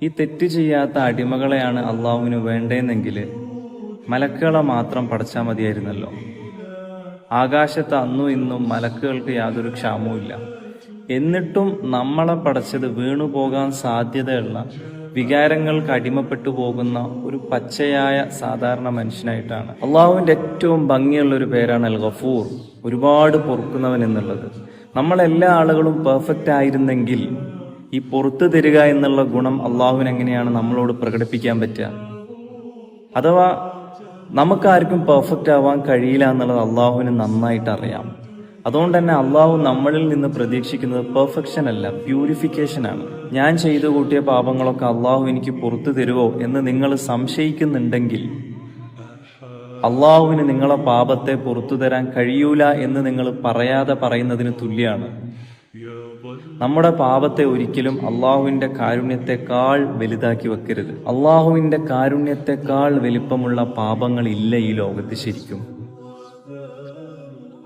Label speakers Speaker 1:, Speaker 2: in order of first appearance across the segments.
Speaker 1: ഈ തെറ്റ് ചെയ്യാത്ത അടിമകളെയാണ് അള്ളാഹുവിന് വേണ്ടതെന്നെങ്കിൽ മലക്കുകളെ മാത്രം പടച്ചാൽ മതിയായിരുന്നല്ലോ. ആകാശത്ത് അന്നും ഇന്നും മലക്കുകൾക്ക് യാതൊരു ക്ഷാമവുമില്ല. എന്നിട്ടും നമ്മളെ പടച്ചത് വീണുപോകാൻ സാധ്യതയുള്ള വികാരങ്ങൾക്ക് അടിമപ്പെട്ടു പോകുന്ന ഒരു പച്ചയായ സാധാരണ മനുഷ്യനായിട്ടാണ്. അള്ളാഹുവിന്റെ ഏറ്റവും ഭംഗിയുള്ള ഒരു പേരാണ് അൽ ഗഫൂർ, ഒരുപാട് പൊറുക്കുന്നവൻ എന്നുള്ളത്. നമ്മളെല്ലാ ആളുകളും പെർഫെക്റ്റ് ആയിരുന്നെങ്കിൽ ഈ പുറത്തു തരിക എന്നുള്ള ഗുണം അള്ളാഹുവിന് എങ്ങനെയാണ് നമ്മളോട് പ്രകടിപ്പിക്കാൻ പറ്റുക? അഥവാ നമുക്കാർക്കും പെർഫെക്റ്റ് ആവാൻ കഴിയില്ല എന്നുള്ളത് അള്ളാഹുവിന് നന്നായിട്ട് അറിയാം. അതുകൊണ്ട് തന്നെ അള്ളാഹു നമ്മളിൽ നിന്ന് പ്രതീക്ഷിക്കുന്നത് പെർഫെക്ഷൻ അല്ല, പ്യൂരിഫിക്കേഷൻ ആണ്. ഞാൻ ചെയ്തു കൂട്ടിയ പാപങ്ങളൊക്കെ അള്ളാഹു എനിക്ക് പുറത്തു തരുമോ എന്ന് നിങ്ങൾ സംശയിക്കുന്നുണ്ടെങ്കിൽ അള്ളാഹുവിന് നിങ്ങളെ പാപത്തെ പുറത്തു തരാൻ കഴിയൂല എന്ന് നിങ്ങൾ പറയാതെ പറയുന്നതിന് തുല്യമാണ്. നമ്മുടെ പാപത്തെ ഒരിക്കലും അള്ളാഹുവിന്റെ കാരുണ്യത്തെക്കാൾ വലുതാക്കി വെക്കരുത്. അള്ളാഹുവിന്റെ കാരുണ്യത്തെക്കാൾ വലിപ്പമുള്ള പാപങ്ങൾ ഇല്ല ഈ ലോകത്ത് ശരിക്കും.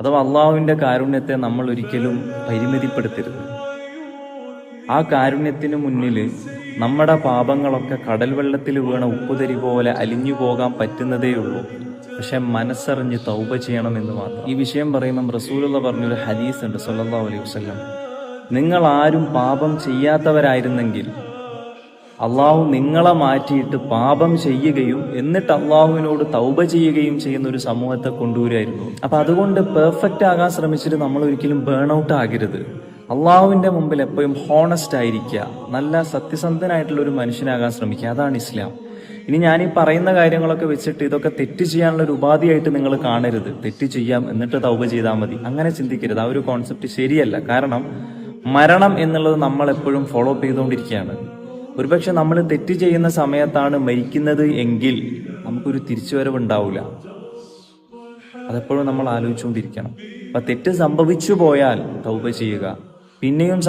Speaker 1: അഥവാ അള്ളാഹുവിന്റെ കാരുണ്യത്തെ നമ്മൾ ഒരിക്കലും പരിമിതിപ്പെടുത്തരുത്. ആ കാരുണ്യത്തിന് മുന്നിൽ നമ്മുടെ പാപങ്ങളൊക്കെ കടൽ വെള്ളത്തിൽ വീണ ഉപ്പുതരി പോലെ അലിഞ്ഞു പോകാൻ പറ്റുന്നതേയുള്ളൂ. പക്ഷെ മനസ്സറിഞ്ഞ് തൗബ ചെയ്യണമെന്ന് മാത്രം. ഈ വിഷയം പറയുമ്പം റസൂലുള്ള പറഞ്ഞൊരു ഹദീസ് ഉണ്ട് സല്ലല്ലാഹു അലൈഹി വസല്ലം, നിങ്ങൾ ആരും പാപം ചെയ്യാത്തവരായിരുന്നെങ്കിൽ അള്ളാഹു നിങ്ങളെ മാറ്റിയിട്ട് പാപം ചെയ്യുകയും എന്നിട്ട് അള്ളാഹുവിനോട് തൗബ ചെയ്യുകയും ചെയ്യുന്ന ഒരു സമൂഹത്തെ കൊണ്ടുവരുമായിരുന്നു. അപ്പൊ അതുകൊണ്ട് പെർഫെക്റ്റ് ആകാൻ ശ്രമിച്ചിട്ട് നമ്മൾ ഒരിക്കലും ബേൺ ഔട്ട് ആകരുത്. അള്ളാഹുവിന്റെ മുമ്പിൽ എപ്പോഴും ഹോണസ്റ്റ് ആയിരിക്കുക, നല്ല സത്യസന്ധനായിട്ടുള്ള ഒരു മനുഷ്യനാകാൻ ശ്രമിക്കുക. അതാണ് ഇസ്ലാം. ഇനി ഞാൻ ഈ പറയുന്ന കാര്യങ്ങളൊക്കെ വെച്ചിട്ട് ഇതൊക്കെ തെറ്റ് ചെയ്യാനുള്ള ഒരു ഉപാധിയായിട്ട് നിങ്ങൾ കാണരുത്. തെറ്റ് ചെയ്യാം എന്നിട്ട് തൗബ ചെയ്താൽ മതി, അങ്ങനെ ചിന്തിക്കരുത്. ആ ഒരു കോൺസെപ്റ്റ് ശരിയല്ല. കാരണം മരണം എന്നുള്ളത് നമ്മൾ എപ്പോഴും ഫോളോ അപ്പ് ചെയ്തുകൊണ്ടിരിക്കുകയാണ്. ഒരുപക്ഷെ നമ്മൾ തെറ്റ് ചെയ്യുന്ന സമയത്താണ് മരിക്കുന്നത് എങ്കിൽ നമുക്കൊരു തിരിച്ചുവരവ് ഉണ്ടാവില്ല. അതെപ്പോഴും നമ്മൾ ആലോചിച്ചുകൊണ്ടിരിക്കണം. അപ്പൊ തെറ്റ് സംഭവിച്ചു പോയാൽ തൗബ ചെയ്യുക. പിന്നെയും